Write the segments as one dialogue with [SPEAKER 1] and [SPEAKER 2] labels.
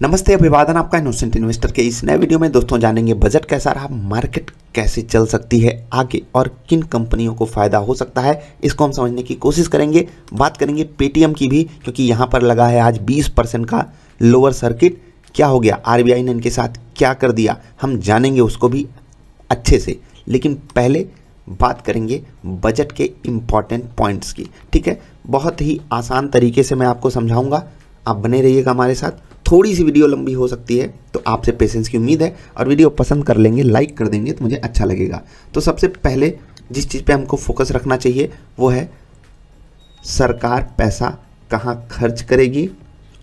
[SPEAKER 1] नमस्ते, अभिवादन आपका इनोसेंट इन्वेस्टर के इस नए वीडियो में दोस्तों जानेंगे बजट कैसा रहा, मार्केट कैसे चल सकती है आगे और किन कंपनियों को फायदा हो सकता है, इसको हम समझने की कोशिश करेंगे। बात करेंगे पेटीएम की भी, क्योंकि यहाँ पर लगा है आज 20% का लोअर सर्किट। क्या हो गया, आरबीआई ने इनके साथ क्या कर दिया, हम जानेंगे उसको भी अच्छे से। लेकिन पहले बात करेंगे बजट के इम्पॉर्टेंट पॉइंट्स की। ठीक है, बहुत ही आसान तरीके से मैं आपको समझाऊंगा, आप बने रहिएगा हमारे साथ। थोड़ी सी वीडियो लंबी हो सकती है तो आपसे पेशेंस की उम्मीद है, और वीडियो पसंद कर लेंगे, लाइक कर देंगे तो मुझे अच्छा लगेगा। तो सबसे पहले जिस चीज़ पे हमको फोकस रखना चाहिए वो है सरकार पैसा कहाँ खर्च करेगी,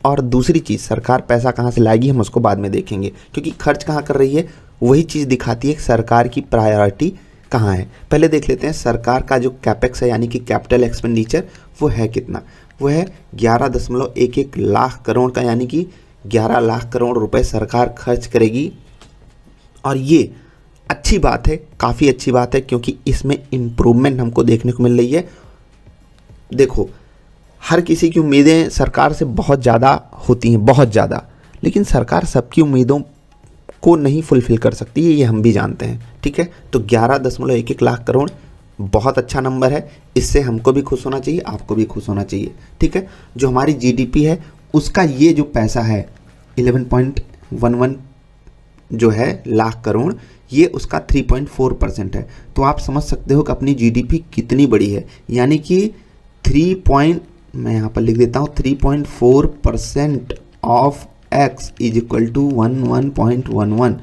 [SPEAKER 1] और दूसरी चीज़ सरकार पैसा कहाँ से लाएगी हम उसको बाद में देखेंगे, क्योंकि खर्च कहाँ कर रही है वही चीज़ दिखाती है सरकार की प्रायोरिटी कहाँ है। पहले देख लेते हैं सरकार का जो कैपेक्स है यानी कि कैपिटल एक्सपेंडिचर वो है कितना। वो है 11.11 लाख करोड़ का, यानी कि 11 लाख करोड़ रुपए सरकार खर्च करेगी। और ये अच्छी बात है, काफ़ी अच्छी बात है, क्योंकि इसमें इम्प्रूवमेंट हमको देखने को मिल रही है। देखो, हर किसी की उम्मीदें सरकार से बहुत ज़्यादा होती हैं, बहुत ज़्यादा, लेकिन सरकार सबकी उम्मीदों को नहीं फुलफिल कर सकती है, ये हम भी जानते हैं। ठीक है, तो 11.11 लाख करोड़ बहुत अच्छा नंबर है, इससे हमको भी खुश होना चाहिए, आपको भी खुश होना चाहिए। ठीक है, जो हमारी जीडीपी है उसका ये जो पैसा है 11.11 जो है लाख करोड़, ये उसका 3.4% है। तो आप समझ सकते हो कि अपनी जीडीपी कितनी बड़ी है, यानी कि मैं यहाँ पर लिख देता हूँ 3.4% of x is equal to 11.11।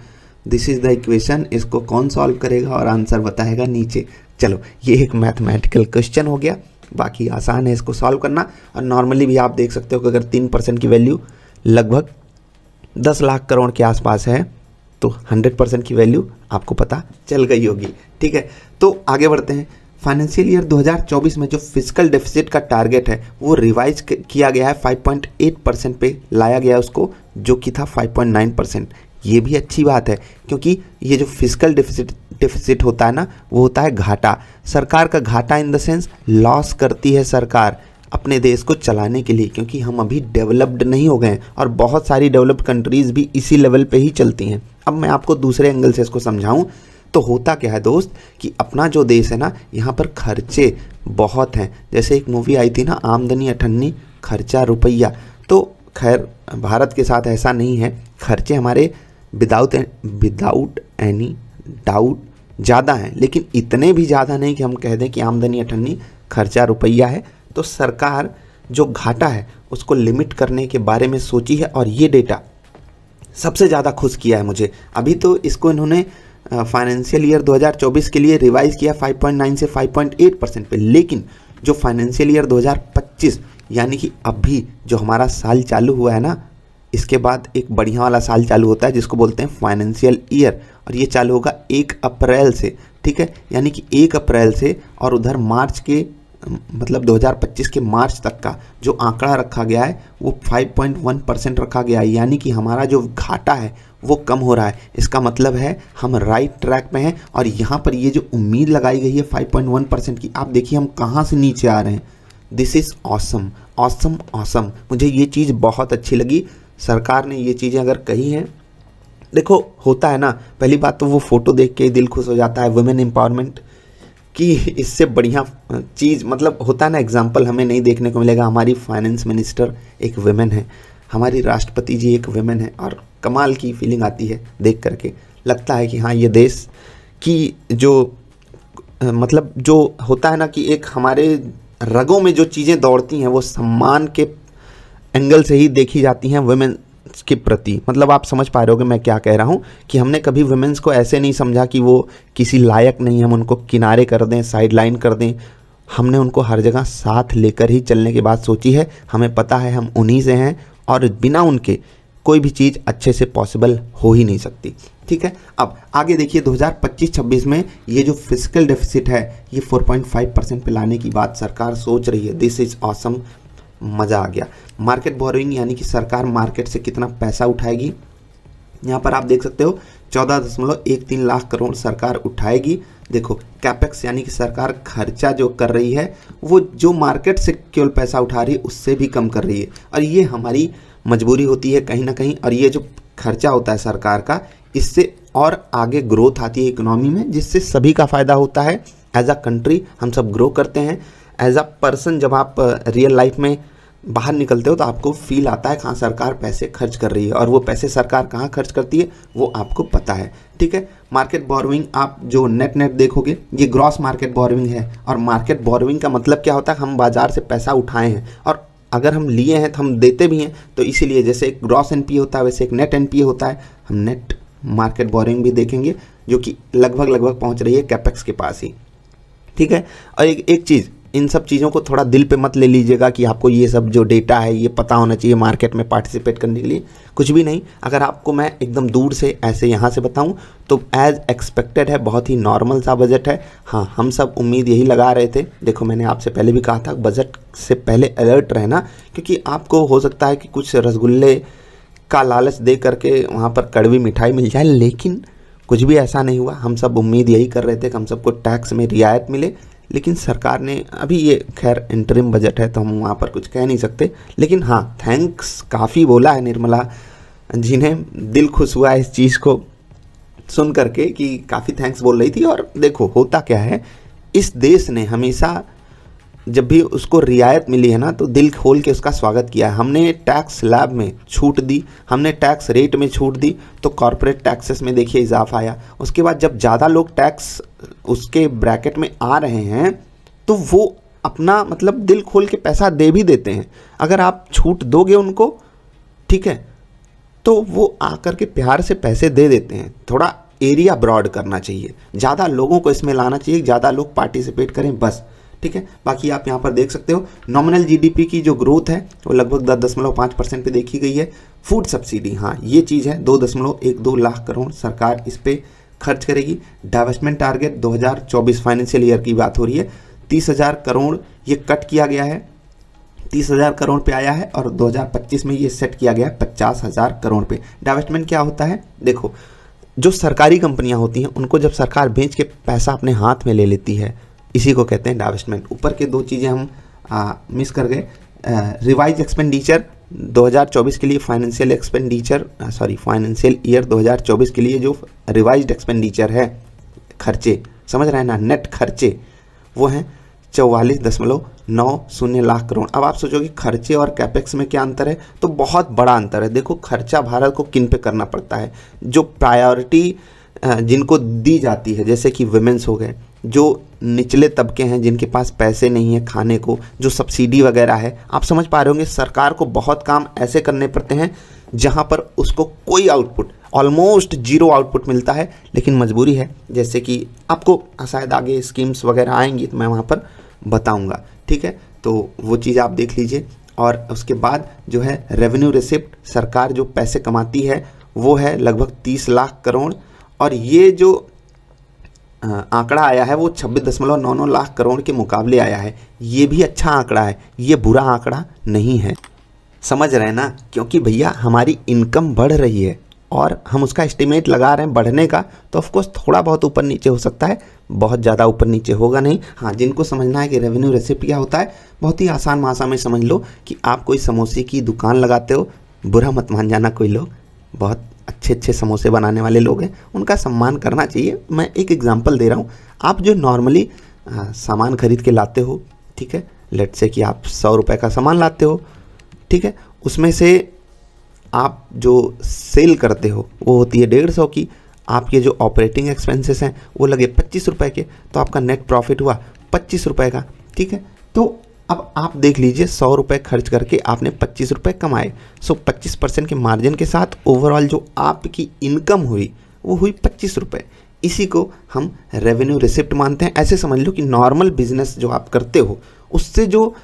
[SPEAKER 1] This is the equation. इसको कौन सॉल्व करेगा और आंसर बताएगा नीचे। चलो, ये एक मैथमेटिकल क्वेश्चन हो गया, बाकी आसान है इसको सॉल्व करना। और नॉर्मली भी आप देख सकते हो कि अगर 3% की वैल्यू लगभग 10 लाख करोड़ के आसपास है तो 100% की वैल्यू आपको पता चल गई होगी। ठीक है, तो आगे बढ़ते हैं। फाइनेंशियल ईयर 2024 में जो फिजिकल डेफिसिट का टारगेट है वो रिवाइज किया गया है, 5.8% पे लाया गया है उसको, जो कि था 5.9%। ये भी अच्छी बात है, क्योंकि ये जो फिजिकल डेफिसिट होता है ना, वो होता है घाटा। सरकार का घाटा इन द सेंस लॉस करती है सरकार अपने देश को चलाने के लिए, क्योंकि हम अभी डेवलप्ड नहीं हो गए हैं, और बहुत सारी डेवलप्ड कंट्रीज़ भी इसी लेवल पे ही चलती हैं। अब मैं आपको दूसरे एंगल से इसको समझाऊं तो होता क्या है दोस्त, कि अपना जो देश है ना, यहाँ पर खर्चे बहुत हैं। जैसे एक मूवी आई थी ना, आमदनी अठन्नी खर्चा रुपया। तो खैर भारत के साथ ऐसा नहीं है, खर्चे हमारे विदाउट एनी डाउट ज़्यादा हैं, लेकिन इतने भी ज़्यादा नहीं कि हम कह दें कि आमदनी अठन्नी खर्चा रुपया है। तो सरकार जो घाटा है उसको लिमिट करने के बारे में सोची है, और ये डेटा सबसे ज़्यादा खुश किया है मुझे। अभी तो इसको इन्होंने फाइनेंशियल ईयर 2024 के लिए रिवाइज किया 5.9 से 5.8% पे, लेकिन जो फाइनेंशियल ईयर 2025 यानी कि अभी जो हमारा साल चालू हुआ है ना, इसके बाद एक बढ़िया वाला साल चालू होता है जिसको बोलते हैं फाइनेंशियल ईयर, और ये चालू होगा 1 अप्रैल से। ठीक है, यानी कि 1 अप्रैल से, और उधर मार्च के मतलब 2025 के मार्च तक का जो आंकड़ा रखा गया है वो 5.1% रखा गया है, यानी कि हमारा जो घाटा है वो कम हो रहा है। इसका मतलब है हम राइट ट्रैक पे हैं। और यहाँ पर ये जो उम्मीद लगाई गई है 5.1% की, आप देखिए हम कहाँ से नीचे आ रहे हैं। This is awesome awesome awesome. मुझे ये चीज़ बहुत अच्छी लगी, सरकार ने ये चीज़ें अगर कही हैं। देखो, होता है ना, पहली बात तो वो फ़ोटो देख के ही दिल खुश हो जाता है, वुमेन एम्पावरमेंट कि इससे बढ़िया चीज़ मतलब होता है ना, एग्जाम्पल हमें नहीं देखने को मिलेगा। हमारी फाइनेंस मिनिस्टर एक वुमेन है, हमारी राष्ट्रपति जी एक वुमेन है, और कमाल की फीलिंग आती है देख करके। लगता है कि हाँ, ये देश की जो मतलब जो होता है ना कि एक हमारे रगों में जो चीज़ें दौड़ती हैं वो सम्मान के एंगल से ही देखी जाती हैं वुमेन के प्रति। मतलब आप समझ पा रहे हो कि मैं क्या कह रहा हूँ, कि हमने कभी वुमेन्स को ऐसे नहीं समझा कि वो किसी लायक नहीं, हम उनको किनारे कर दें, साइड लाइन कर दें। हमने उनको हर जगह साथ लेकर ही चलने की बात सोची है। हमें पता है हम उन्हीं से हैं, और बिना उनके कोई भी चीज़ अच्छे से पॉसिबल हो ही नहीं सकती। ठीक है, अब आगे देखिए 2025-26 में ये जो फिजिकल डेफिसिट है ये 4.5% पे लाने की बात सरकार सोच रही है। दिस इज़ ऑसम, मज़ा आ गया। मार्केट बोरोइंग यानी कि सरकार मार्केट से कितना पैसा उठाएगी, यहाँ पर आप देख सकते हो 14.13 लाख करोड़ सरकार उठाएगी। देखो, कैपेक्स यानी कि सरकार खर्चा जो कर रही है वो जो मार्केट से केवल पैसा उठा रही है उससे भी कम कर रही है, और ये हमारी मजबूरी होती है कहीं ना कहीं, और ये जो खर्चा होता है सरकार का, इससे और आगे ग्रोथ आती है इकोनॉमी में, जिससे सभी का फ़ायदा होता है। एज अ कंट्री हम सब ग्रो करते हैं। एज अ पर्सन जब आप रियल लाइफ में बाहर निकलते हो तो आपको फील आता है कहाँ सरकार पैसे खर्च कर रही है, और वो पैसे सरकार कहाँ खर्च करती है वो आपको पता है। ठीक है, मार्केट बोरोइंग आप जो नेट देखोगे ये ग्रॉस मार्केट बोरोइंग है, और मार्केट बोरोइंग का मतलब क्या होता है, हम बाजार से पैसा उठाए हैं और अगर हम लिए हैं तो हम देते भी हैं। तो इसीलिए जैसे एक ग्रॉस एनपीए होता है वैसे एक नेट एनपीए होता है। हम नेट मार्केट बोरोइंग भी देखेंगे जो कि लगभग पहुंच रही है कैपेक्स के पास ही। ठीक है, और एक चीज़, इन सब चीज़ों को थोड़ा दिल पे मत ले लीजिएगा कि आपको ये सब जो डेटा है ये पता होना चाहिए मार्केट में पार्टिसिपेट करने के लिए, कुछ भी नहीं। अगर आपको मैं एकदम दूर से ऐसे यहाँ से बताऊँ तो एज एक्सपेक्टेड है, बहुत ही नॉर्मल सा बजट है। हाँ, हम सब उम्मीद यही लगा रहे थे। देखो मैंने आपसे पहले भी कहा था बजट से पहले अलर्ट रहना, क्योंकि आपको हो सकता है कि कुछ रसगुल्ले का लालच दे करके वहाँ पर कड़वी मिठाई मिल जाए, लेकिन कुछ भी ऐसा नहीं हुआ। हम सब उम्मीद यही कर रहे थे कि हम सबको टैक्स में रियायत मिले, लेकिन सरकार ने अभी ये खैर इंटरिम बजट है तो हम वहाँ पर कुछ कह नहीं सकते, लेकिन हाँ थैंक्स काफ़ी बोला है निर्मला जी ने। दिल खुश हुआ इस चीज़ को सुन करके कि काफ़ी थैंक्स बोल रही थी। और देखो होता क्या है, इस देश ने हमेशा जब भी उसको रियायत मिली है ना तो दिल खोल के उसका स्वागत किया है। हमने टैक्स स्लैब में छूट दी, हमने टैक्स रेट में छूट दी, तो कॉर्पोरेट टैक्सेस में देखिए इजाफा आया। उसके बाद जब ज़्यादा लोग टैक्स उसके ब्रैकेट में आ रहे हैं तो वो अपना मतलब दिल खोल के पैसा दे भी देते हैं। अगर आप छूट दोगे उनको, ठीक है, तो वो आकर के प्यार से पैसे दे देते हैं। थोड़ा एरिया ब्रॉड करना चाहिए, ज़्यादा लोगों को इसमें लाना चाहिए, ज़्यादा लोग पार्टिसिपेट करें बस। ठीक है, बाकी आप यहाँ पर देख सकते हो नॉमिनल जीडीपी की जो ग्रोथ है वो लगभग 10.5% पे देखी गई है। फूड सब्सिडी, हाँ ये चीज़ है, 2.12 लाख करोड़ सरकार इस पे खर्च करेगी। डाइवेस्टमेंट टारगेट 2024 फाइनेंशियल ईयर की बात हो रही है, 30,000 करोड़ ये कट किया गया है, 30,000 करोड़ पे आया है, और 2025 में ये सेट किया गया है 50,000 करोड़ पे। डाइवेस्टमेंट क्या होता है, देखो जो सरकारी कंपनियां होती हैं उनको जब सरकार बेच के पैसा अपने हाथ में ले लेती है, इसी को कहते हैं डाइवेस्टमेंट। ऊपर के दो चीज़ें हम मिस कर गए। रिवाइज एक्सपेंडिचर 2024 के लिए फाइनेंशियल ईयर 2024 के लिए जो रिवाइज्ड एक्सपेंडिचर है, खर्चे समझ रहे हैं ना, नेट खर्चे वो हैं 44.90 लाख करोड़। अब आप सोचोगे खर्चे और कैपेक्स में क्या अंतर है, तो बहुत बड़ा अंतर है। देखो खर्चा भारत को किन पे करना पड़ता है, जो प्रायोरिटी जिनको दी जाती है, जैसे कि विमेंस हो गए, जो निचले तबके हैं जिनके पास पैसे नहीं है खाने को, जो सब्सिडी वगैरह है। आप समझ पा रहे होंगे सरकार को बहुत काम ऐसे करने पड़ते हैं जहां पर उसको कोई आउटपुट, ऑलमोस्ट जीरो आउटपुट मिलता है, लेकिन मजबूरी है। जैसे कि आपको शायद आगे स्कीम्स वगैरह आएंगी तो मैं वहाँ पर बताऊँगा। ठीक है, तो वो चीज़ आप देख लीजिए। और उसके बाद जो है रेवेन्यू रिसिप्ट, सरकार जो पैसे कमाती है वो है लगभग 30 लाख करोड़, और ये जो आंकड़ा आया है वो 26.99 लाख करोड़ के मुकाबले आया है। ये भी अच्छा आंकड़ा है, ये बुरा आंकड़ा नहीं है, समझ रहे हैं ना, क्योंकि भैया हमारी इनकम बढ़ रही है और हम उसका एस्टिमेट लगा रहे हैं बढ़ने का, तो ऑफकोर्स थोड़ा बहुत ऊपर नीचे हो सकता है, बहुत ज़्यादा ऊपर नीचे होगा नहीं। हाँ, जिनको समझना है कि रेवेन्यू रिसिप्ट क्या होता है, बहुत ही आसान भाषा में समझ लो कि आप कोई समोसे की दुकान लगाते हो, बुरा मत मान जाना कोई लोग, बहुत अच्छे समोसे बनाने वाले लोग हैं, उनका सम्मान करना चाहिए। मैं एक एग्जांपल दे रहा हूँ, आप जो नॉर्मली सामान खरीद के लाते हो, ठीक है, लेट से कि आप 100 रुपये का सामान लाते हो, ठीक है, उसमें से आप जो सेल करते हो वो होती है 150 की, आपके जो ऑपरेटिंग एक्सपेंसेस हैं वो लगे 25 रुपये के, तो आपका नेट प्रॉफिट हुआ 25 रुपये का। ठीक है, तो अब आप देख लीजिए 100 रुपये खर्च करके आपने 25 रुपये कमाए, सो 25% के मार्जिन के साथ ओवरऑल जो आपकी इनकम हुई वो हुई 25 रुपये। इसी को हम रेवेन्यू रिसिप्ट मानते हैं। ऐसे समझ लो कि नॉर्मल बिजनेस जो आप करते हो उससे जो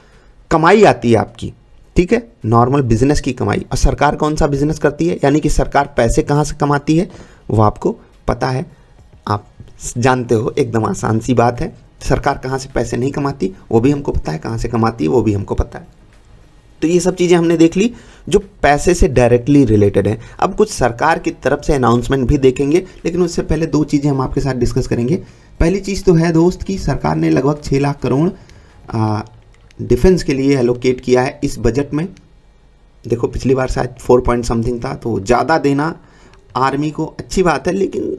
[SPEAKER 1] कमाई आती है आपकी, ठीक है, नॉर्मल बिजनेस की कमाई। और सरकार कौन सा बिजनेस करती है, यानी कि सरकार पैसे कहाँ से कमाती है वो आपको पता है, आप जानते हो, एकदम आसान सी बात है। सरकार कहाँ से पैसे नहीं कमाती वो भी हमको पता है, कहाँ से कमाती है वो भी हमको पता है। तो ये सब चीज़ें हमने देख ली जो पैसे से डायरेक्टली रिलेटेड है। अब कुछ सरकार की तरफ से अनाउंसमेंट भी देखेंगे, लेकिन उससे पहले दो चीज़ें हम आपके साथ डिस्कस करेंगे। पहली चीज़ तो है दोस्त कि सरकार ने लगभग 6 लाख करोड़ डिफेंस के लिए एलोकेट किया है इस बजट में। देखो पिछली बार शायद 4 पॉइंट समथिंग था, तो ज़्यादा देना आर्मी को अच्छी बात है, लेकिन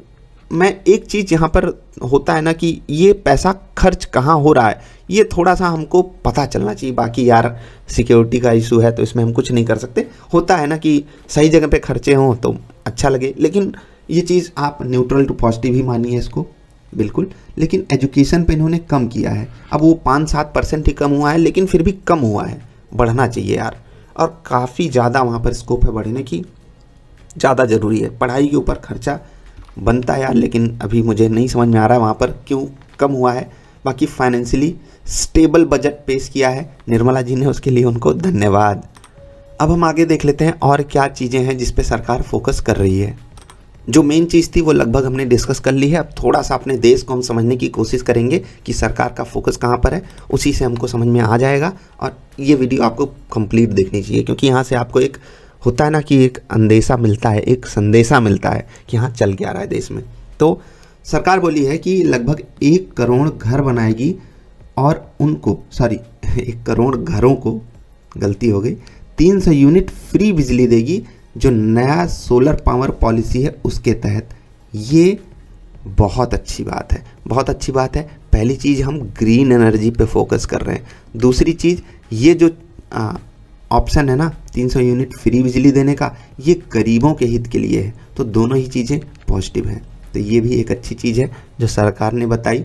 [SPEAKER 1] मैं एक चीज़ यहाँ पर होता है ना कि ये पैसा खर्च कहाँ हो रहा है ये थोड़ा सा हमको पता चलना चाहिए। बाकी यार सिक्योरिटी का इशू है तो इसमें हम कुछ नहीं कर सकते, होता है ना कि सही जगह पे खर्चे हों तो अच्छा लगे, लेकिन ये चीज़ आप न्यूट्रल टू पॉजिटिव ही मानिए इसको बिल्कुल। लेकिन एजुकेशन पे इन्होंने कम किया है, अब वो 5-7% ही कम हुआ है, लेकिन फिर भी कम हुआ है, बढ़ना चाहिए यार। और काफ़ी ज़्यादा वहाँ पर स्कोप है बढ़ने की, ज़्यादा ज़रूरी है। पढ़ाई के ऊपर खर्चा बनता है यार, लेकिन अभी मुझे नहीं समझ में आ रहा है वहाँ पर क्यों कम हुआ है। बाकी फाइनेंशियली स्टेबल बजट पेश किया है निर्मला जी ने, उसके लिए उनको धन्यवाद। अब हम आगे देख लेते हैं और क्या चीज़ें हैं जिस पे सरकार फोकस कर रही है। जो मेन चीज़ थी वो लगभग हमने डिस्कस कर ली है। अब थोड़ा सा अपने देश को हम समझने की कोशिश करेंगे कि सरकार का फोकस कहाँ पर है, उसी से हमको समझ में आ जाएगा। और ये वीडियो आपको कंप्लीट देखनी चाहिए, क्योंकि यहाँ से आपको एक होता है ना कि एक अंदेशा मिलता है, एक संदेशा मिलता है कि हाँ चल क्या रहा है देश में। तो सरकार बोली है कि लगभग 1 करोड़ घर बनाएगी और उनको 1 करोड़ घरों को, गलती हो गई, 300 यूनिट फ्री बिजली देगी जो नया सोलर पावर पॉलिसी है उसके तहत। ये बहुत अच्छी बात है, बहुत अच्छी बात है। पहली चीज़ हम ग्रीन एनर्जी पे फोकस कर रहे हैं। दूसरी चीज़ ये जो ऑप्शन है ना 300 यूनिट फ्री बिजली देने का, ये गरीबों के हित के लिए है। तो दोनों ही चीज़ें पॉजिटिव हैं, तो ये भी एक अच्छी चीज़ है जो सरकार ने बताई,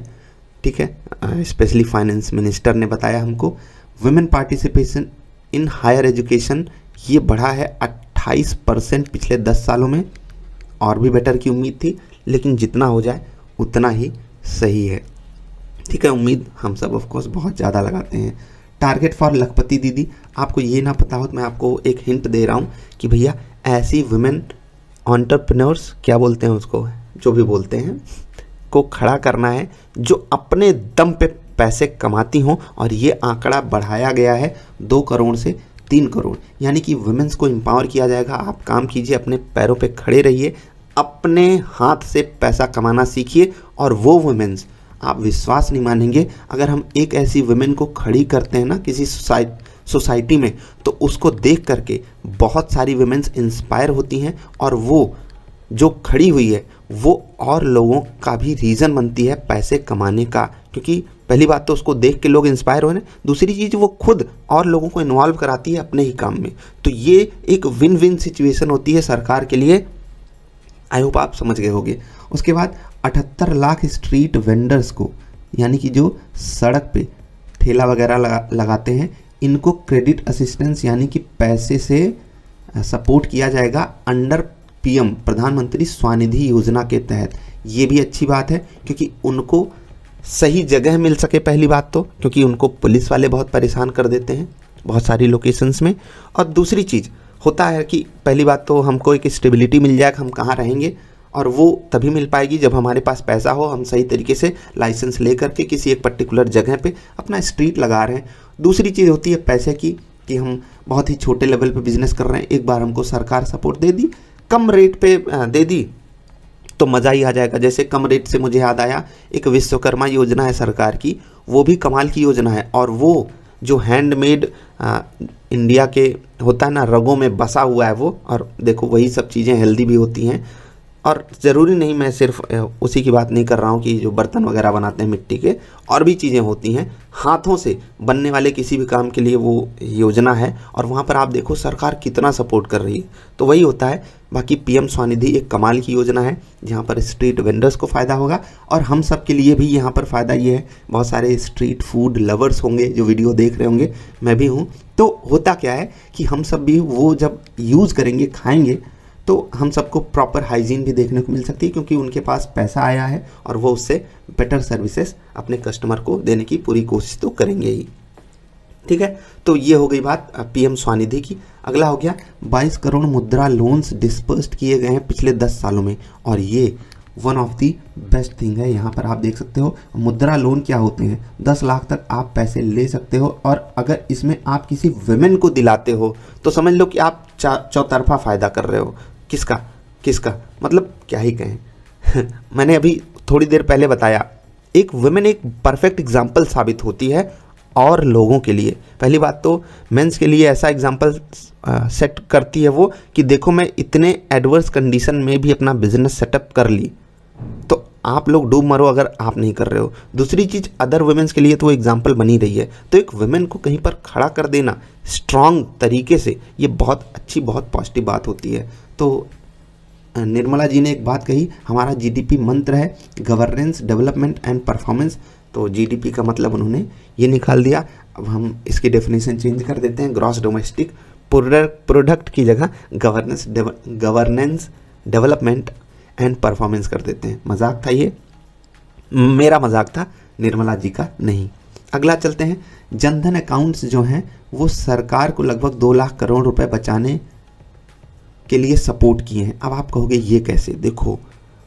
[SPEAKER 1] ठीक है। स्पेशली फाइनेंस मिनिस्टर ने बताया हमको। Women participation in higher education ये बढ़ा है 28% पिछले 10 सालों में, और भी बेटर की उम्मीद थी, लेकिन जितना हो जाए उतना ही सही है, ठीक है। उम्मीद हम सब ऑफ कोर्स बहुत ज़्यादा लगाते हैं। टारगेट फॉर लखपति दीदी, आपको ये ना पता हो तो मैं आपको एक हिंट दे रहा हूँ कि भैया ऐसी वुमेन एंटरप्रेन्योर्स, क्या बोलते हैं उसको, जो भी बोलते हैं, को खड़ा करना है जो अपने दम पे पैसे कमाती हों। और ये आंकड़ा बढ़ाया गया है 2 करोड़ से 3 करोड़, यानी कि वुमेन्स को एम्पावर किया जाएगा। आप काम कीजिए, अपने पैरों पे खड़े रहिए, अपने हाथ से पैसा कमाना सीखिए। और वो वुमेन्स, आप विश्वास नहीं मानेंगे, अगर हम एक ऐसी वुमेन को खड़ी करते हैं ना किसी सोसाइटी में, तो उसको देख करके बहुत सारी वुमेन्स इंस्पायर होती हैं, और वो जो खड़ी हुई है वो और लोगों का भी रीज़न बनती है पैसे कमाने का। क्योंकि पहली बात तो उसको देख के लोग इंस्पायर हो ना, दूसरी चीज़ वो खुद और लोगों को इन्वॉल्व कराती है अपने ही काम में। तो ये एक विन विन सिचुएशन होती है सरकार के लिए। आई होप आप समझ गए होंगे। उसके बाद 78 लाख स्ट्रीट वेंडर्स को, यानी कि जो सड़क पे ठेला वगैरह लगाते हैं, इनको क्रेडिट असिस्टेंस यानी कि पैसे से सपोर्ट किया जाएगा अंडर पीएम प्रधानमंत्री स्वनिधि योजना के तहत। ये भी अच्छी बात है, क्योंकि उनको सही जगह मिल सके पहली बात तो, क्योंकि उनको पुलिस वाले बहुत परेशान कर देते हैं बहुत सारी लोकेशंस में। और दूसरी चीज़ होता है कि पहली बात तो हमको एक स्टेबिलिटी मिल जाएगा, हम कहाँ रहेंगे, और वो तभी मिल पाएगी जब हमारे पास पैसा हो, हम सही तरीके से लाइसेंस ले करके किसी एक पर्टिकुलर जगह पे अपना स्ट्रीट लगा रहे हैं। दूसरी चीज़ होती है पैसे की, कि हम बहुत ही छोटे लेवल पे बिजनेस कर रहे हैं, एक बार हमको सरकार सपोर्ट दे दी, कम रेट पे दे दी, तो मज़ा ही आ जाएगा। जैसे कम रेट से मुझे याद आया, एक विश्वकर्मा योजना है सरकार की, वो भी कमाल की योजना है। और वो जो हैंडमेड इंडिया के होता है ना, रगों में बसा हुआ है वो, और देखो वही सब चीज़ें हेल्दी भी होती हैं। और ज़रूरी नहीं मैं सिर्फ उसी की बात नहीं कर रहा हूँ कि जो बर्तन वगैरह बनाते हैं मिट्टी के, और भी चीज़ें होती हैं हाथों से बनने वाले किसी भी काम के लिए वो योजना है। और वहाँ पर आप देखो सरकार कितना सपोर्ट कर रही है, तो वही होता है। बाकी पीएम स्वनिधि एक कमाल की योजना है, जहाँ पर स्ट्रीट वेंडर्स को फ़ायदा होगा, और हम सब के लिए भी यहाँ पर फ़ायदा ये है, बहुत सारे स्ट्रीट फूड लवर्स होंगे जो वीडियो देख रहे होंगे, मैं भी हूँ। तो होता क्या है कि हम सब भी वो जब यूज़ करेंगे, खाएँगे, तो हम सबको प्रॉपर हाइजीन भी देखने को मिल सकती है, क्योंकि उनके पास पैसा आया है और वो उससे बेटर सर्विसेज अपने कस्टमर को देने की पूरी कोशिश तो करेंगे ही, ठीक है। तो ये हो गई बात पीएम स्वनिधि की। अगला हो गया 22 करोड़ मुद्रा लोन्स डिस्पर्स्ड किए गए हैं पिछले 10 सालों में, और ये one of the best thing है। यहाँ पर आप देख सकते हो मुद्रा लोन क्या होते हैं, 10 लाख तक आप पैसे ले सकते हो, और अगर इसमें आप किसी वुमेन को दिलाते हो तो समझ लो कि आप चौतरफा फ़ायदा कर रहे हो। किसका किसका, मतलब क्या ही कहें। मैंने अभी थोड़ी देर पहले बताया, एक वुमेन एक परफेक्ट एग्जाम्पल साबित होती है और लोगों के लिए। पहली बात तो मेंस के लिए ऐसा एग्जांपल सेट करती है वो कि देखो मैं इतने एडवर्स कंडीशन में भी अपना बिजनेस सेटअप कर ली, तो आप लोग डूब मरो अगर आप नहीं कर रहे हो। दूसरी चीज़ अदर वुमेन्स के लिए तो वो एग्जाम्पल बनी रही है। तो एक वुमेन को कहीं पर खड़ा कर देना स्ट्रांग तरीके से, ये बहुत अच्छी बहुत पॉजिटिव बात होती है। तो निर्मला जी ने एक बात कही, हमारा जीडीपी मंत्र है गवर्नेंस, डेवलपमेंट एंड परफॉर्मेंस। तो जीडीपी का मतलब उन्होंने ये निकाल दिया। अब हम इसकी डेफिनेशन चेंज कर देते हैं, ग्रॉस डोमेस्टिक प्रोडक्ट की जगह गवर्नेंस, डेवलपमेंट एंड परफॉर्मेंस कर देते हैं। मजाक था ये, मेरा मजाक था, निर्मला जी का नहीं। अगला चलते हैं, जनधन अकाउंट्स जो हैं वो सरकार को लगभग 2 लाख करोड़ रुपए बचाने के लिए सपोर्ट किए हैं। अब आप कहोगे ये कैसे? देखो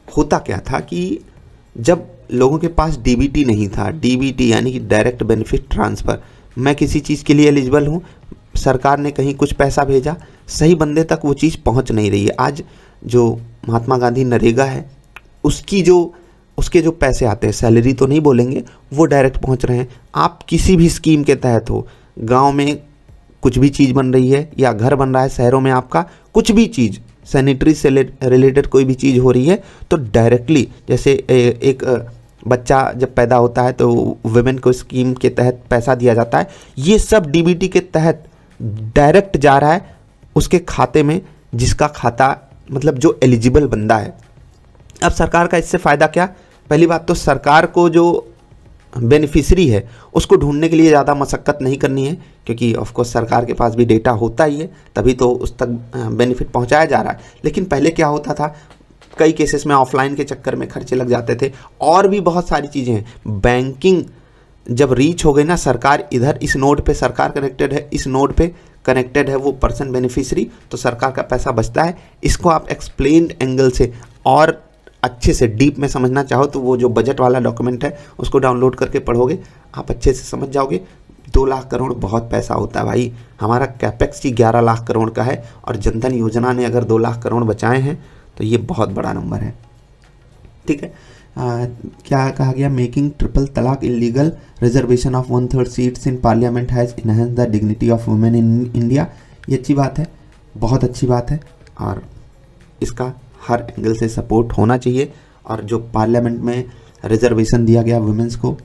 [SPEAKER 1] होता क्या था कि जब लोगों के पास डीबीटी नहीं था, डीबीटी यानी कि डायरेक्ट बेनिफिट ट्रांसफ़र, मैं किसी चीज़ के लिए एलिजिबल हूँ, सरकार ने कहीं कुछ पैसा भेजा, सही बंदे तक वो चीज़ पहुँच नहीं रही है। आज जो महात्मा गांधी नरेगा है उसके जो पैसे आते हैं, सैलरी तो नहीं बोलेंगे, वो डायरेक्ट पहुंच रहे हैं। आप किसी भी स्कीम के तहत हो, गांव में कुछ भी चीज़ बन रही है या घर बन रहा है शहरों में, आपका कुछ भी चीज़ सैनिटरी से रिलेटेड कोई भी चीज़ हो रही है, तो डायरेक्टली जैसे एक बच्चा जब पैदा होता है तो वुमेन को स्कीम के तहत पैसा दिया जाता है, ये सब डीबीटी के तहत डायरेक्ट जा रहा है उसके खाते में, जिसका खाता मतलब जो एलिजिबल बंदा है। अब सरकार का इससे फ़ायदा क्या? पहली बात तो सरकार को जो बेनिफिशरी है उसको ढूंढने के लिए ज़्यादा मशक्क़त नहीं करनी है, क्योंकि ऑफ कोर्स सरकार के पास भी डेटा होता ही है, तभी तो उस तक बेनिफिट पहुंचाया जा रहा है। लेकिन पहले क्या होता था, कई केसेस में ऑफलाइन के चक्कर में खर्चे लग जाते थे, और भी बहुत सारी चीज़ें हैं। बैंकिंग जब रीच हो गई ना, सरकार इधर इस नोड पे सरकार कनेक्टेड है, इस नोड पे कनेक्टेड है वो पर्सन बेनिफिशरी, तो सरकार का पैसा बचता है। इसको आप एक्सप्लेन्ड एंगल से और अच्छे से डीप में समझना चाहो तो वो जो बजट वाला डॉक्यूमेंट है उसको डाउनलोड करके पढ़ोगे, आप अच्छे से समझ जाओगे। 2 लाख करोड़ बहुत पैसा होता है भाई। हमारा कैपेक्स ही 11 लाख करोड़ का है, और जनधन योजना ने अगर 2 लाख करोड़ बचाए हैं तो ये बहुत बड़ा नंबर है। ठीक है, क्या कहा गया? मेकिंग ट्रिपल तलाक illegal, reservation of 1/3 seats in parliament has enhance the dignity of women in India. ये अच्छी बात है, बहुत अच्छी बात है, और इसका हर एंगल से सपोर्ट होना चाहिए। और जो पार्लियामेंट में रिजर्वेशन दिया गया वुमेन्स को,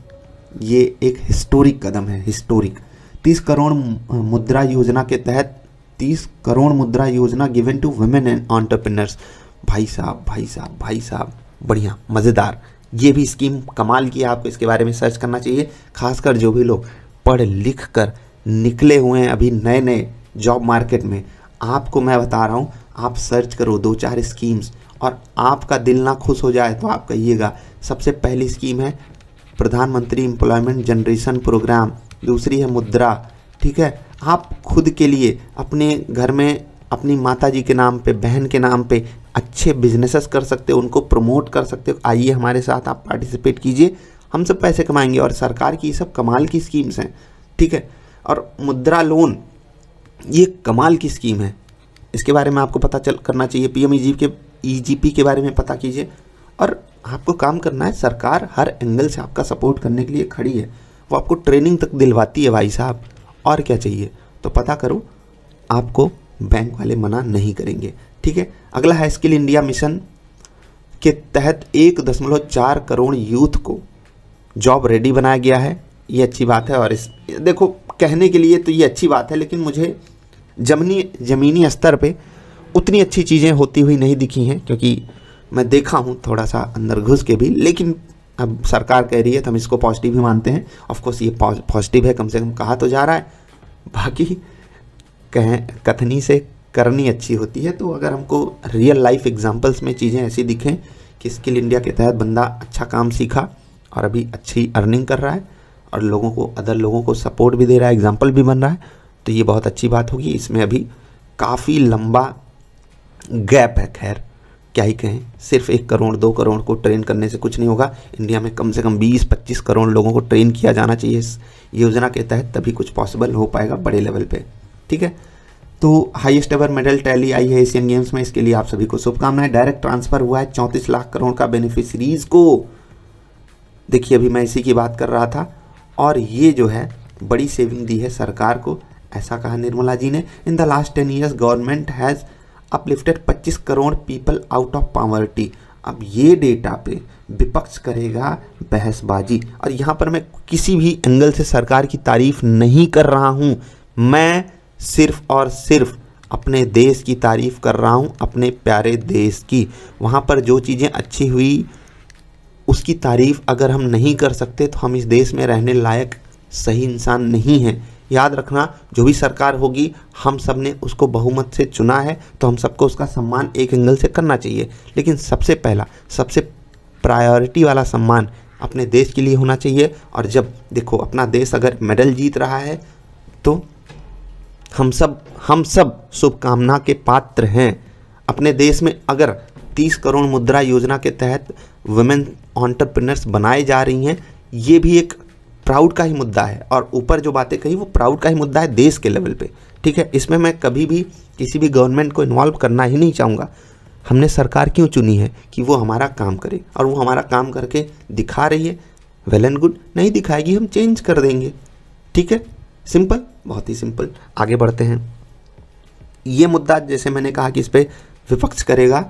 [SPEAKER 1] ये एक हिस्टोरिक कदम है, हिस्टोरिक। 30 करोड़ मुद्रा योजना के तहत 30 crore Mudra Yojana given to women and entrepreneurs. भाई साहब भाई साहब भाई साहब, बढ़िया, मज़ेदार। ये भी स्कीम कमाल की है, आपको इसके बारे में सर्च करना चाहिए। खासकर जो भी लोग पढ़ लिख कर निकले हुए हैं अभी नए नए जॉब मार्केट में, आपको मैं बता रहा हूँ, आप सर्च करो 2-4 स्कीम्स, और आपका दिल ना खुश हो जाए तो आप कहिएगा। सबसे पहली स्कीम है प्रधानमंत्री एम्प्लॉयमेंट जनरेशन प्रोग्राम, दूसरी है मुद्रा। ठीक है, आप खुद के लिए अपने घर में अपनी माता जी के नाम पे, बहन के नाम पे अच्छे बिजनेसेस कर सकते हो, उनको प्रमोट कर सकते हो। आइए हमारे साथ आप पार्टिसिपेट कीजिए, हम सब पैसे कमाएंगे। और सरकार की सब कमाल की स्कीम्स हैं। ठीक है, और मुद्रा लोन ये कमाल की स्कीम है, इसके बारे में आपको पता करना चाहिए। PMEGP के बारे में पता कीजिए, और आपको काम करना है। सरकार हर एंगल से आपका सपोर्ट करने के लिए खड़ी है, वो आपको ट्रेनिंग तक दिलवाती है भाई साहब, और क्या चाहिए? तो पता करो, आपको बैंक वाले मना नहीं करेंगे। ठीक है, अगला है स्किल इंडिया मिशन के तहत 1.4 करोड़ यूथ को जॉब रेडी बनाया गया है। ये अच्छी बात है, और इस देखो कहने के लिए तो ये अच्छी बात है, लेकिन मुझे ज़मीनी स्तर पे उतनी अच्छी चीज़ें होती हुई नहीं दिखी हैं, क्योंकि मैं देखा हूँ थोड़ा सा अंदर घुस के भी। लेकिन अब सरकार कह रही है तो हम इसको पॉजिटिव ही मानते हैं। ऑफकोर्स ये पॉजिटिव है, कम से कम कहा तो जा रहा है। बाकी कथनी से करनी अच्छी होती है। तो अगर हमको रियल लाइफ एग्जांपल्स में चीज़ें ऐसी दिखें कि स्किल इंडिया के तहत बंदा अच्छा काम सीखा और अभी अच्छी अर्निंग कर रहा है और लोगों को, अदर लोगों को सपोर्ट भी दे रहा है, एग्जाम्पल भी बन रहा है, तो ये बहुत अच्छी बात होगी। इसमें अभी काफ़ी लंबा गैप है। खैर क्या ही कहें, सिर्फ 1 करोड़ 2 करोड़ को ट्रेन करने से कुछ नहीं होगा। इंडिया में कम से कम 20-25 करोड़ लोगों को ट्रेन किया जाना चाहिए इस योजना के तहत, तभी कुछ पॉसिबल हो पाएगा बड़े लेवल पे। ठीक है, तो हाईएस्ट एवर मेडल टैली आई है एशियन गेम्स में, इसके लिए आप सभी को शुभकामनाएं। डायरेक्ट ट्रांसफर हुआ है 34 लाख करोड़ का बेनिफिशरीज को। देखिए अभी मैं इसी की बात कर रहा था, और ये जो है बड़ी सेविंग दी है सरकार को, ऐसा कहा निर्मला जी ने। In the last 10 years government has uplifted 25 crore people out of poverty. अब ये डेटा पे विपक्ष करेगा बहसबाजी, और यहाँ पर मैं किसी भी एंगल से सरकार की तारीफ नहीं कर रहा हूँ, मैं सिर्फ और सिर्फ अपने देश की तारीफ कर रहा हूँ, अपने प्यारे देश की। वहाँ पर जो चीज़ें अच्छी हुई उसकी तारीफ अगर हम नहीं कर सकते तो हम इस देश में रहने लायक सही इंसान नहीं हैं। याद रखना, जो भी सरकार होगी हम सब ने उसको बहुमत से चुना है, तो हम सबको उसका सम्मान एक एंगल से करना चाहिए, लेकिन सबसे पहला, सबसे प्रायोरिटी वाला सम्मान अपने देश के लिए होना चाहिए। और जब देखो अपना देश अगर मेडल जीत रहा है तो हम सब शुभकामना के पात्र हैं। अपने देश में अगर 30 करोड़ मुद्रा योजना के तहत वुमेन एंटरप्रेन्योर्स बनाई जा रही हैं, ये भी एक प्राउड का ही मुद्दा है। और ऊपर जो बातें कही वो प्राउड का ही मुद्दा है देश के लेवल पे, ठीक है। इसमें मैं कभी भी किसी भी गवर्नमेंट को इन्वॉल्व करना ही नहीं चाहूँगा। हमने सरकार क्यों चुनी है कि वो हमारा काम करे, और वो हमारा काम करके दिखा रही है, वेल एंड गुड। नहीं दिखाएगी हम चेंज कर देंगे, ठीक है। सिंपल, बहुत ही सिंपल। आगे बढ़ते हैं। ये मुद्दा जैसे मैंने कहा कि इस पर विपक्ष करेगा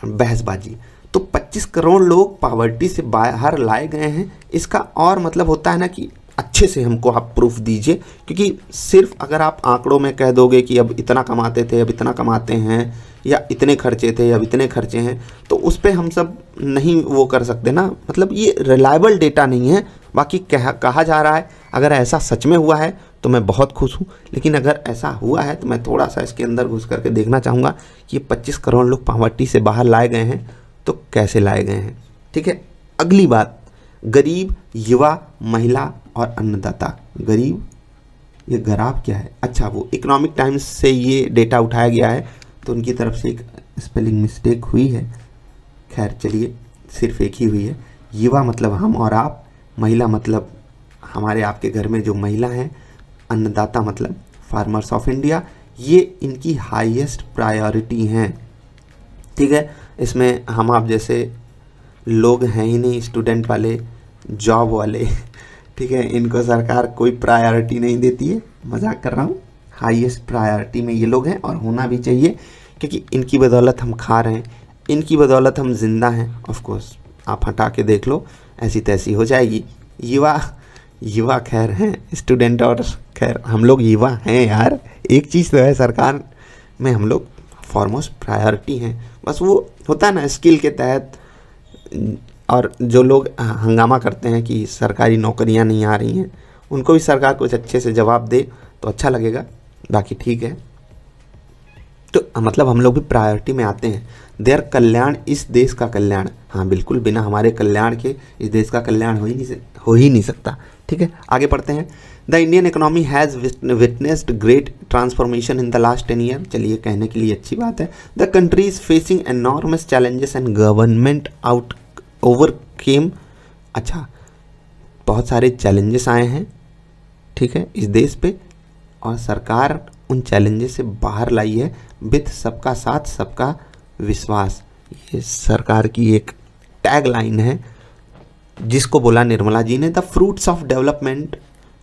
[SPEAKER 1] बहसबाजी, तो 25 करोड़ लोग पॉवर्टी से बाहर लाए गए हैं, इसका और मतलब होता है ना कि अच्छे से हमको आप प्रूफ दीजिए, क्योंकि सिर्फ अगर आप आंकड़ों में कह दोगे कि अब इतना कमाते थे अब इतना कमाते हैं, या इतने खर्चे थे अब इतने खर्चे हैं, तो उस पर हम सब नहीं वो कर सकते ना। मतलब ये रिलायबल डेटा नहीं है। बाकी कहा जा रहा है, अगर ऐसा सच में हुआ है तो मैं बहुत खुश हूँ, लेकिन अगर ऐसा हुआ है तो मैं थोड़ा सा इसके अंदर घुस करके देखना चाहूँगा कि ये 25 करोड़ लोग पॉवर्टी से बाहर लाए गए हैं तो कैसे लाए गए हैं, ठीक है। अगली बात, गरीब, युवा, महिला और अन्नदाता। गरीब, ये गराब क्या है? अच्छा, वो इकोनॉमिक टाइम्स से ये डेटा उठाया गया है, तो उनकी तरफ से एक स्पेलिंग मिस्टेक हुई है। खैर चलिए, सिर्फ एक ही हुई है। युवा मतलब हम और आप, महिला मतलब हमारे आपके घर में जो महिला हैं, अन्नदाता मतलब फार्मर्स ऑफ इंडिया। ये इनकी हाईएस्ट प्रायोरिटी हैं, ठीक है। इसमें हम आप जैसे लोग हैं ही नहीं, स्टूडेंट वाले, जॉब वाले, ठीक है। इनको सरकार कोई प्रायोरिटी नहीं देती है, मजाक कर रहा हूँ। हाईएस्ट प्रायोरिटी में ये लोग हैं, और होना भी चाहिए, क्योंकि इनकी बदौलत हम खा रहे हैं, इनकी बदौलत हम जिंदा हैं। ऑफ कोर्स आप हटा के देख लो, ऐसी तैसी हो जाएगी। युवा खैर हैं, स्टूडेंट और खैर हम लोग युवा हैं यार। एक चीज़ तो है, सरकार में हम लोग फॉरमोस्ट प्रायोरिटी हैं। बस वो होता है ना स्किल के तहत, और जो लोग हंगामा करते हैं कि सरकारी नौकरियां नहीं आ रही हैं, उनको भी सरकार कुछ अच्छे से जवाब दे तो अच्छा लगेगा। बाकी ठीक है, तो मतलब हम लोग भी प्रायोरिटी में आते हैं। देयर कल्याण इस देश का कल्याण, हाँ बिल्कुल, बिना हमारे कल्याण के इस देश का कल्याण हो ही नहीं सकता, ठीक है। आगे पढ़ते हैं। The Indian economy has witnessed great transformation in the last 10 year. चलिए, कहने के लिए अच्छी बात है। The country is facing enormous challenges and government overcame. अच्छा, बहुत सारे चैलेंजेस आए हैं, ठीक है, इस देश पे, और सरकार उन चैलेंजेस से बाहर लाई है विद सबका साथ सबका विश्वास। ये सरकार की एक टैग लाइन है, जिसको बोला निर्मला जी ने, the fruits of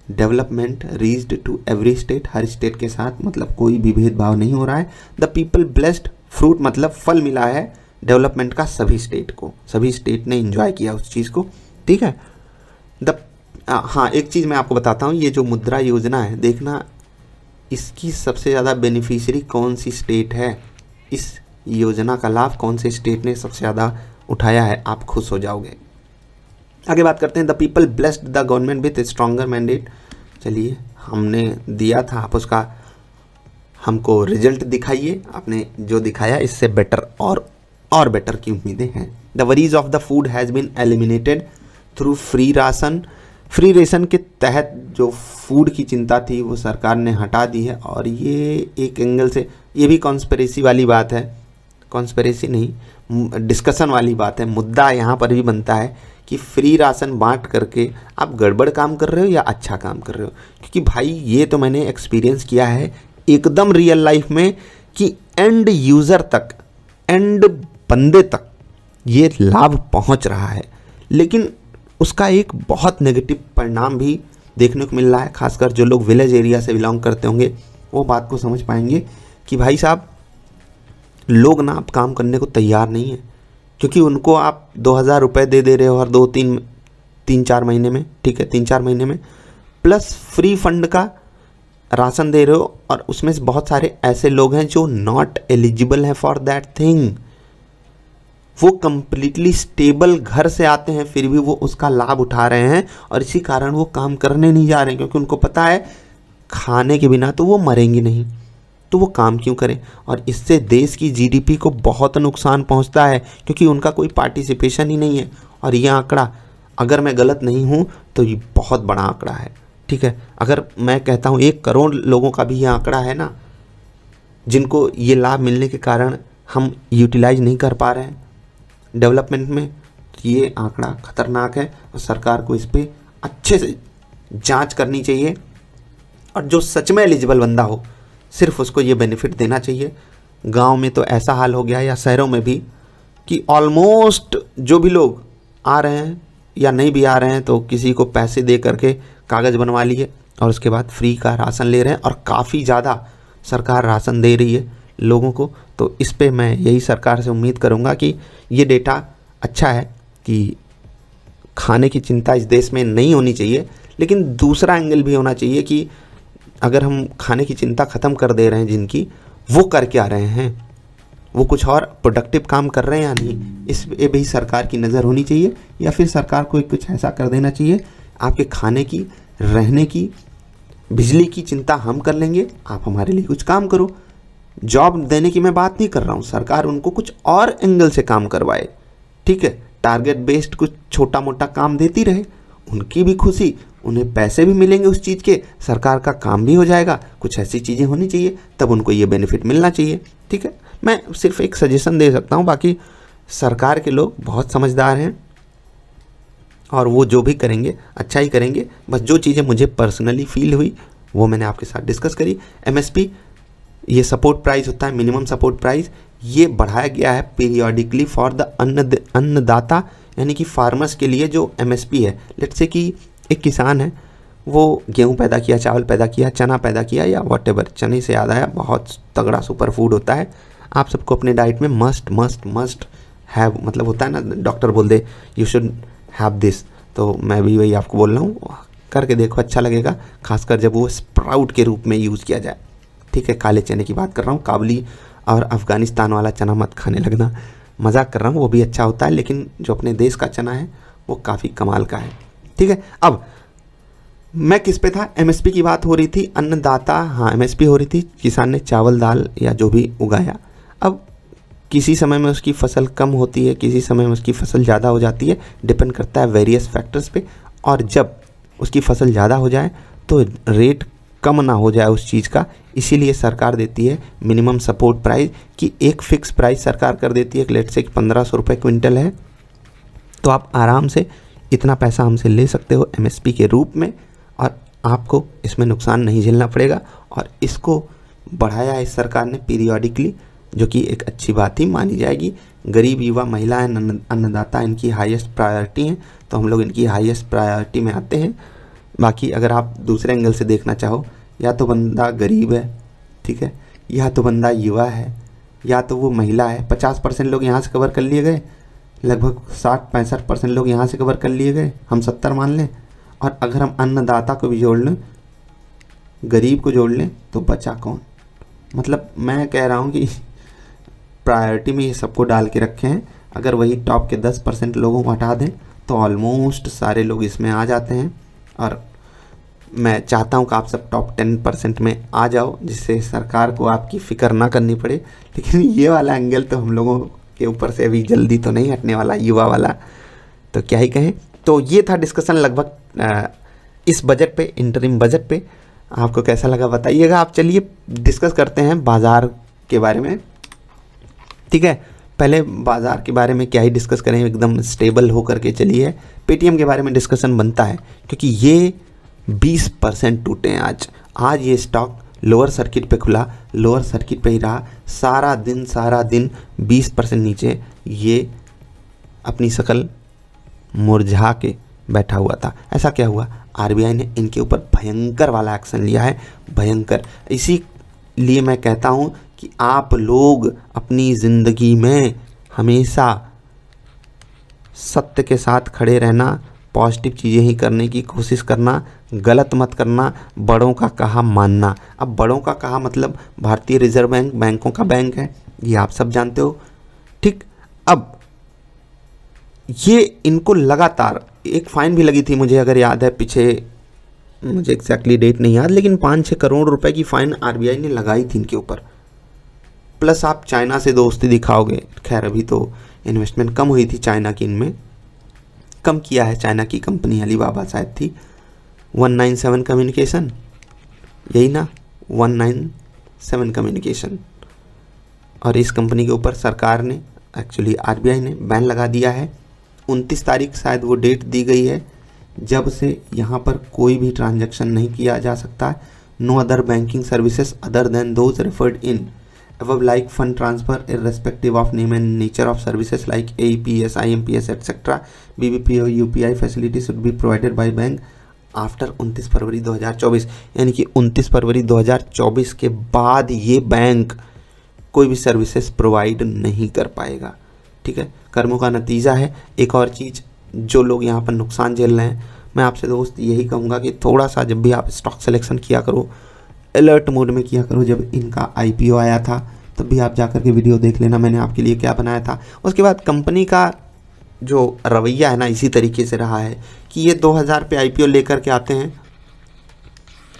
[SPEAKER 1] development reached to every state. हर स्टेट के साथ मतलब कोई भी भेदभाव नहीं हो रहा है। द पीपल ब्लेस्ड, फ्रूट मतलब फल मिला है डेवलपमेंट का सभी स्टेट को, सभी स्टेट ने एंजॉय किया उस चीज़ को, ठीक है। हाँ, एक चीज़ मैं आपको बताता हूँ, ये जो मुद्रा योजना है, देखना इसकी सबसे ज़्यादा बेनिफिशियरी कौन सी स्टेट है, इस योजना का लाभ कौन से स्टेट ने सबसे ज़्यादा उठाया है, आप खुश हो जाओगे। आगे बात करते हैं। The people blessed the government with stronger mandate. चलिए, हमने दिया था, आप उसका हमको रिजल्ट दिखाइए। आपने जो दिखाया इससे बेटर और बेटर की उम्मीदें हैं। The worries of the food has been eliminated through free ration. Free ration के तहत जो फूड की चिंता थी वो सरकार ने हटा दी है, और ये एक एंगल से ये भी कॉन्स्पिरेसी वाली बात है, कॉन्स्पिरेसी नहीं, डिस्कशन वाली बात है। मुद्दा यहाँ पर भी बनता है कि फ्री राशन बांट करके आप गड़बड़ काम कर रहे हो या अच्छा काम कर रहे हो। क्योंकि भाई ये तो मैंने एक्सपीरियंस किया है एकदम रियल लाइफ में कि एंड यूज़र तक, एंड बंदे तक ये लाभ पहुँच रहा है, लेकिन उसका एक बहुत नेगेटिव परिणाम भी देखने को मिल रहा है। खासकर जो लोग विलेज एरिया से बिलोंग करते होंगे वो बात को समझ पाएंगे कि भाई साहब लोग ना अब काम करने को तैयार नहीं है, क्योंकि उनको आप 2,000 रुपये दे रहे हो हर 3-4 महीने में, ठीक है 3-4 महीने में, प्लस फ्री फंड का राशन दे रहे हो, और उसमें से बहुत सारे ऐसे लोग हैं जो नॉट एलिजिबल हैं फॉर दैट थिंग। वो कंप्लीटली स्टेबल घर से आते हैं फिर भी वो उसका लाभ उठा रहे हैं, और इसी कारण वो काम करने नहीं जा रहे हैं, क्योंकि उनको पता है खाने के बिना तो वो मरेंगे नहीं, तो वो काम क्यों करें। और इससे देश की जीडीपी को बहुत नुकसान पहुंचता है, क्योंकि उनका कोई पार्टिसिपेशन ही नहीं है। और ये आंकड़ा, अगर मैं गलत नहीं हूं तो ये बहुत बड़ा आंकड़ा है, ठीक है। अगर मैं कहता हूं 1 करोड़ लोगों का भी ये आंकड़ा है ना, जिनको ये लाभ मिलने के कारण हम यूटिलाइज नहीं कर पा रहे हैं डेवलपमेंट में, तो ये आंकड़ा खतरनाक है और सरकार को इस पर अच्छे से जांच करनी चाहिए। और जो सच में एलिजिबल बंदा हो सिर्फ उसको ये बेनिफिट देना चाहिए। गांव में तो ऐसा हाल हो गया, या शहरों में भी, कि ऑलमोस्ट जो भी लोग आ रहे हैं या नहीं भी आ रहे हैं तो किसी को पैसे दे करके कागज़ बनवा लिए और उसके बाद फ्री का राशन ले रहे हैं, और काफ़ी ज़्यादा सरकार राशन दे रही है लोगों को। तो इस पे मैं यही सरकार से उम्मीद करूंगा कि ये डेटा अच्छा है कि खाने की चिंता इस देश में नहीं होनी चाहिए, लेकिन दूसरा एंगल भी होना चाहिए कि अगर हम खाने की चिंता ख़त्म कर दे रहे हैं जिनकी, वो कर क्या रहे हैं, वो कुछ और प्रोडक्टिव काम कर रहे हैं या नहीं, इस पे भी सरकार की नज़र होनी चाहिए। या फिर सरकार को कुछ ऐसा कर देना चाहिए, आपके खाने की, रहने की, बिजली की चिंता हम कर लेंगे, आप हमारे लिए कुछ काम करो। जॉब देने की मैं बात नहीं कर रहा हूँ, सरकार उनको कुछ और एंगल से काम करवाए, ठीक है। टारगेट बेस्ड कुछ छोटा मोटा काम देती रहे, उनकी भी खुशी, उन्हें पैसे भी मिलेंगे उस चीज़ के, सरकार का काम भी हो जाएगा। कुछ ऐसी चीज़ें होनी चाहिए, तब उनको ये बेनिफिट मिलना चाहिए, ठीक है। मैं सिर्फ एक सजेशन दे सकता हूँ, बाकी सरकार के लोग बहुत समझदार हैं और वो जो भी करेंगे अच्छा ही करेंगे। बस जो चीज़ें मुझे पर्सनली फील हुई वो मैंने आपके साथ डिस्कस करी। एमएसपी, ये सपोर्ट प्राइस होता है, मिनिमम सपोर्ट प्राइस, ये बढ़ाया गया है पीरियडिकली फॉर द अन्नदाता, यानी कि फार्मर्स के लिए जो एमएसपी है। लेट्स से कि एक किसान है, वो गेहूं पैदा किया, चावल पैदा किया, चना पैदा किया, या व्हाटएवर। चने से याद आया, बहुत तगड़ा सुपर फूड होता है, आप सबको अपने डाइट में मस्ट मस्ट मस्ट हैव, मतलब होता है ना, डॉक्टर बोल दे यू शुड हैव दिस, तो मैं भी वही आपको बोल रहा हूँ, करके देखो, अच्छा लगेगा, खासकर जब वो स्प्राउट के रूप में यूज़ किया जाए, ठीक है। काले चने की बात कर रहा हूँ, काबुली और अफ़गानिस्तान वाला चना मत खाने लगना, मजाक कर रहा हूँ, वो भी अच्छा होता है, लेकिन जो अपने देश का चना है वो काफ़ी कमाल का है, ठीक है। अब मैं किस पे था, एमएसपी की बात हो रही थी, अन्नदाता, हाँ एमएसपी हो रही थी, किसान ने चावल दाल या जो भी उगाया। अब किसी समय में उसकी फसल कम होती है, किसी समय में उसकी फसल ज़्यादा हो जाती है, डिपेंड करता है वेरियस फैक्टर्स पे। और जब उसकी फसल ज़्यादा हो जाए तो रेट कम ना हो जाए उस चीज़ का, इसीलिए सरकार देती है मिनिमम सपोर्ट प्राइस, कि एक फ़िक्स प्राइस सरकार कर देती है। लेट्स से 1500 रुपये क्विंटल है तो आप आराम से इतना पैसा हमसे ले सकते हो एमएसपी के रूप में, और आपको इसमें नुकसान नहीं झेलना पड़ेगा। और इसको बढ़ाया है इस सरकार ने पीरियडिकली, जो कि एक अच्छी बात ही मानी जाएगी। गरीब, युवा, महिला, अन्नदाता इनकी हाईएस्ट प्रायोरिटी हैं, तो हम लोग इनकी हाईएस्ट प्रायोरिटी में आते हैं। बाकी अगर आप दूसरे एंगल से देखना चाहो, या तो बंदा गरीब है, ठीक है, या तो बंदा युवा है, या तो वो महिला है, 50% लोग यहाँ से कवर कर लिए गए, लगभग 60-65% लोग यहाँ से कवर कर लिए गए, हम 70 मान लें। और अगर हम अन्नदाता को भी जोड़ लें, गरीब को जोड़ लें, तो बचा कौन। मतलब मैं कह रहा हूँ कि प्रायोरिटी में ये सबको डाल के रखे हैं। अगर वही टॉप के 10% लोगों को हटा दें तो ऑलमोस्ट सारे लोग इसमें आ जाते हैं। और मैं चाहता हूँ कि आप सब टॉप 10% में आ जाओ, जिससे सरकार को आपकी फ़िक्र ना करनी पड़े। लेकिन ये वाला एंगल तो हम लोगों के ऊपर से अभी जल्दी तो नहीं हटने वाला, युवा वाला, तो क्या ही कहें। तो ये था डिस्कशन लगभग इस बजट पे, इंटरिम बजट पे। आपको कैसा लगा बताइएगा। आप चलिए डिस्कस करते हैं बाज़ार के बारे में, ठीक है। पहले बाज़ार के बारे में क्या ही डिस्कस करें, एकदम स्टेबल होकर के चलिए। पेटीएम के बारे में डिस्कशन बनता है, क्योंकि ये 20% टूटे हैं आज ये स्टॉक लोअर सर्किट पे खुला, लोअर सर्किट पे ही रहा सारा दिन 20% नीचे ये अपनी शक्ल मुरझा के बैठा हुआ था। ऐसा क्या हुआ, आरबीआई ने इनके ऊपर भयंकर वाला एक्शन लिया है, भयंकर। इसीलिए मैं कहता हूँ कि आप लोग अपनी ज़िंदगी में हमेशा सत्य के साथ खड़े रहना, पॉजिटिव चीज़ें ही करने की कोशिश करना, गलत मत करना, बड़ों का कहा मानना। अब बड़ों का कहा मतलब भारतीय रिजर्व बैंक बैंकों का बैंक है, ये आप सब जानते हो, ठीक। अब ये इनको लगातार एक फ़ाइन भी लगी थी, मुझे अगर याद है पीछे, मुझे एग्जैक्टली डेट नहीं याद, लेकिन 5-6 करोड़ रुपए की फ़ाइन आरबीआई ने लगाई थी इनके ऊपर। प्लस आप चाइना से दोस्ती दिखाओगे, खैर अभी तो इन्वेस्टमेंट कम हुई थी चाइना की, इनमें कम किया है चाइना की कंपनी, अलीबाबा शायद थी, 197 कम्युनिकेशन, यही ना, 197 कम्युनिकेशन। और इस कंपनी के ऊपर सरकार ने, एक्चुअली आरबीआई ने बैन लगा दिया है। 29 तारीख शायद वो डेट दी गई है जब से यहाँ पर कोई भी ट्रांजैक्शन नहीं किया जा सकता है। No other banking services other than those referred in above like fund transfer irrespective of name and nature of services like AEPS, IMPS etc. BBPO UPI facility should be provided by bank after 29 फरवरी 2024। यानी कि 29 फरवरी 2024 के बाद ये bank कोई भी services provide नहीं कर पाएगा, ठीक है। कर्मों का नतीजा है। एक और चीज़, जो लोग यहाँ पर नुकसान झेल रहे हैं, मैं आपसे दोस्त यही कहूँगा कि थोड़ा सा जब भी आप स्टॉक सिलेक्शन किया करो, अलर्ट मोड में किया करो। जब इनका आईपीओ आया था तब भी आप जाकर के वीडियो देख लेना, मैंने आपके लिए क्या बनाया था। उसके बाद कंपनी का जो रवैया है ना, इसी तरीके से रहा है कि ये 2000 पे आईपीओ लेकर के आते हैं,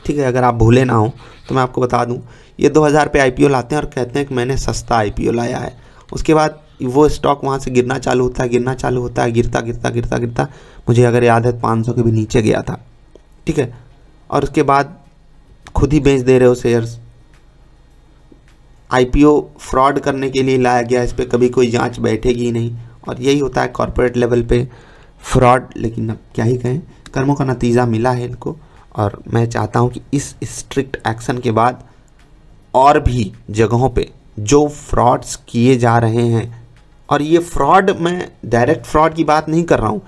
[SPEAKER 1] ठीक है। अगर आप भूले ना हो तो मैं आपको बता दूं, ये 2000 पे आईपीओ लाते हैं और कहते हैं कि मैंने सस्ता आईपीओ लाया है। उसके बाद वो स्टॉक वहाँ से गिरना चालू होता है, गिरना चालू होता है, गिरता गिरता गिरता गिरता, मुझे अगर याद है 500 के भी नीचे गया था, ठीक है। और उसके बाद खुद ही बेच दे रहे हो शेयर्स। आईपीओ फ्रॉड करने के लिए लाया गया, इस पर कभी कोई जांच बैठेगी ही नहीं, और यही होता है कॉर्पोरेट लेवल पे फ्रॉड। लेकिन अब क्या ही कहें, कर्मों का नतीजा मिला है इनको। और मैं चाहता हूं कि इस स्ट्रिक्ट एक्शन के बाद और भी जगहों पे जो फ्रॉड्स किए जा रहे हैं, और ये फ्रॉड, मैं डायरेक्ट फ्रॉड की बात नहीं कर रहा हूँ,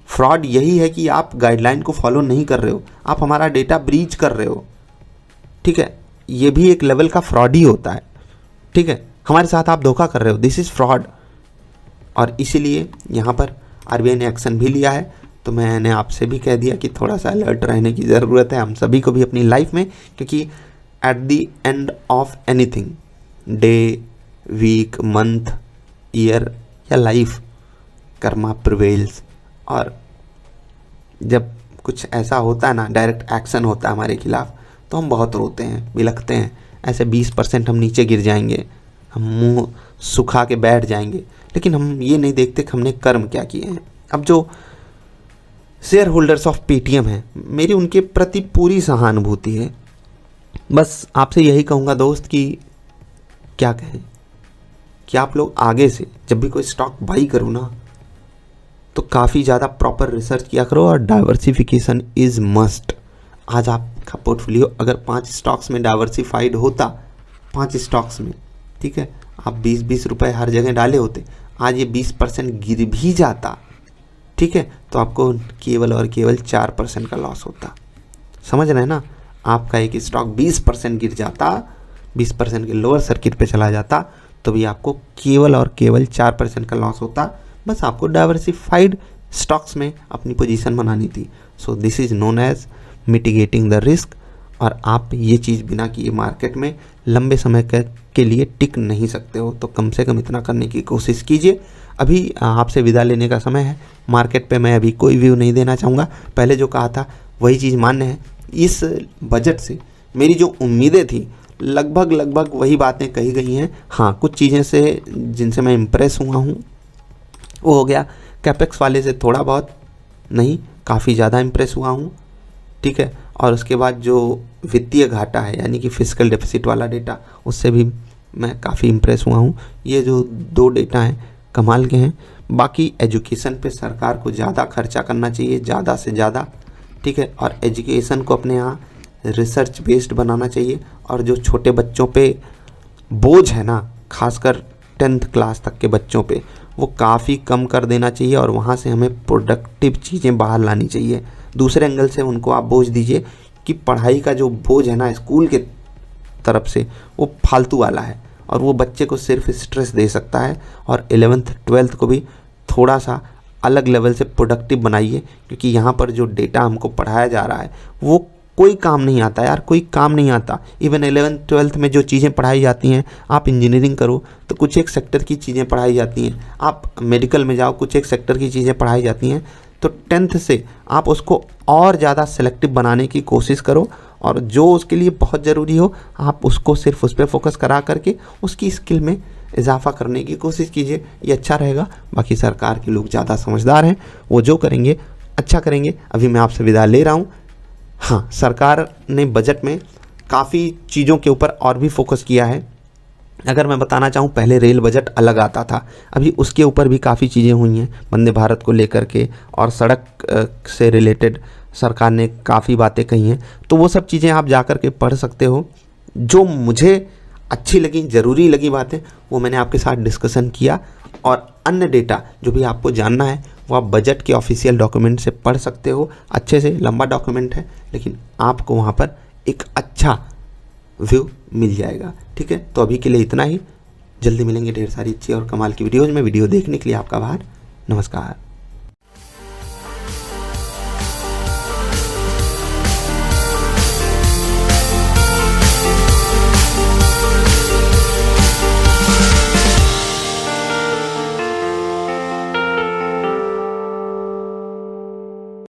[SPEAKER 1] फ्रॉड यही है कि आप गाइडलाइन को फॉलो नहीं कर रहे हो, आप हमारा डेटा ब्रीच कर रहे हो, ठीक है। ये भी एक लेवल का फ्रॉड ही होता है, ठीक है। हमारे साथ आप धोखा कर रहे हो, दिस इज़ फ्रॉड। और इसीलिए यहाँ पर आरबीआई ने एक्शन भी लिया है। तो मैंने आपसे भी कह दिया कि थोड़ा सा अलर्ट रहने की ज़रूरत है हम सभी को भी अपनी लाइफ में, क्योंकि at the end of anything, day, week, month, year या लाइफ, कर्मा प्रिवेल्स। और जब कुछ ऐसा होता है ना, डायरेक्ट एक्शन होता है हमारे खिलाफ, तो हम बहुत रोते हैं, बिलखते हैं। ऐसे 20% हम नीचे गिर जाएंगे, हम मुंह सुखा के बैठ जाएंगे, लेकिन हम ये नहीं देखते कि हमने कर्म क्या किए हैं। अब जो शेयर होल्डर्स ऑफ पेटीएम हैं, मेरी उनके प्रति पूरी सहानुभूति है। बस आपसे यही कहूँगा दोस्त कि क्या कहें, कि आप लोग आगे से जब भी कोई स्टॉक बाई करो ना, तो काफ़ी ज़्यादा प्रॉपर रिसर्च किया करो, और डाइवर्सिफिकेशन इज़ मस्ट। आज आपका पोर्टफोलियो अगर 5 स्टॉक्स में डाइवर्सिफाइड होता, 5 स्टॉक्स में, ठीक है, आप 20-20 रुपये हर जगह डाले होते, आज ये 20% गिर भी जाता, ठीक है, तो आपको केवल और केवल 4% का लॉस होता। समझ रहे हैं ना, आपका एक स्टॉक 20% गिर जाता, 20% के लोअर सर्किट पे चला जाता, तो भी आपको केवल और केवल 4% का लॉस होता। बस आपको डाइवर्सिफाइड स्टॉक्स में अपनी पोजीशन बनानी थी। So this is known as mitigating the risk. और आप ये चीज़ बिना किए मार्केट में लंबे समय के लिए टिक नहीं सकते हो, तो कम से कम इतना करने की कोशिश कीजिए। अभी आपसे विदा लेने का समय है। मार्केट पे मैं अभी कोई व्यू नहीं देना चाहूँगा, पहले जो कहा था वही चीज़ मान्य है। इस बजट से मेरी जो उम्मीदें थी लगभग वही बातें कही गई हैं। हाँ, कुछ चीज़ें से जिनसे मैं इम्प्रेस हुआ हूँ वो हो गया, कैपेक्स वाले से थोड़ा बहुत नहीं, काफ़ी ज़्यादा इम्प्रेस हुआ हूँ, ठीक है। और उसके बाद जो वित्तीय घाटा है, यानी कि फिस्कल डेफिसिट वाला डेटा, उससे भी मैं काफ़ी इम्प्रेस हुआ हूँ। ये जो 2 डेटा हैं कमाल के हैं। बाकी एजुकेशन पे सरकार को ज़्यादा खर्चा करना चाहिए, ज़्यादा से ज़्यादा, ठीक है। और एजुकेशन को अपने यहाँ रिसर्च बेस्ड बनाना चाहिए। और जो छोटे बच्चों पे बोझ है ना, खासकर 10th क्लास तक के बच्चों पे, वो काफ़ी कम कर देना चाहिए, और वहाँ से हमें प्रोडक्टिव चीज़ें बाहर लानी चाहिए। दूसरे एंगल से उनको आप बोझ दीजिए कि पढ़ाई का जो बोझ है ना स्कूल के तरफ से वो फालतू वाला है और वो बच्चे को सिर्फ स्ट्रेस दे सकता है। और 11th 12th को भी थोड़ा सा अलग लेवल से प्रोडक्टिव बनाइए, क्योंकि यहाँ पर जो डेटा हमको पढ़ाया जा रहा है वो कोई काम नहीं आता यार, कोई काम नहीं आता। इवन 11th 12th में जो चीज़ें पढ़ाई जाती हैं, आप इंजीनियरिंग करो तो कुछ एक सेक्टर की चीज़ें पढ़ाई जाती हैं, आप मेडिकल में जाओ कुछ एक सेक्टर की चीज़ें पढ़ाई जाती हैं। तो 10th से आप उसको और ज़्यादा सेलेक्टिव बनाने की कोशिश करो और जो उसके लिए बहुत ज़रूरी हो आप उसको सिर्फ उस पर फोकस करा करके उसकी स्किल में इजाफा करने की कोशिश कीजिए, ये अच्छा रहेगा। बाकी सरकार के लोग ज़्यादा समझदार हैं, वो जो करेंगे अच्छा करेंगे। अभी मैं आपसे विदा ले रहा हूँ। हाँ, सरकार ने बजट में काफ़ी चीज़ों के ऊपर और भी फोकस किया है। अगर मैं बताना चाहूँ, पहले रेल बजट अलग आता था, अभी उसके ऊपर भी काफ़ी चीज़ें हुई हैं वंदे भारत को लेकर के, और सड़क से रिलेटेड सरकार ने काफ़ी बातें कही हैं। तो वो सब चीज़ें आप जा कर के पढ़ सकते हो। जो मुझे अच्छी लगी, ज़रूरी लगी बातें, वो मैंने आपके साथ डिस्कशन किया। और अन्य डेटा जो भी आपको जानना है वो आप बजट के ऑफिशियल डॉक्यूमेंट से पढ़ सकते हो। अच्छे से लंबा डॉक्यूमेंट है, लेकिन आपको वहाँ पर एक अच्छा व्यू मिल जाएगा। ठीक है, तो अभी के लिए इतना ही। जल्दी मिलेंगे ढेर सारी अच्छी और कमाल की वीडियोज़ में। वीडियो देखने के लिए आपका आभार। नमस्कार।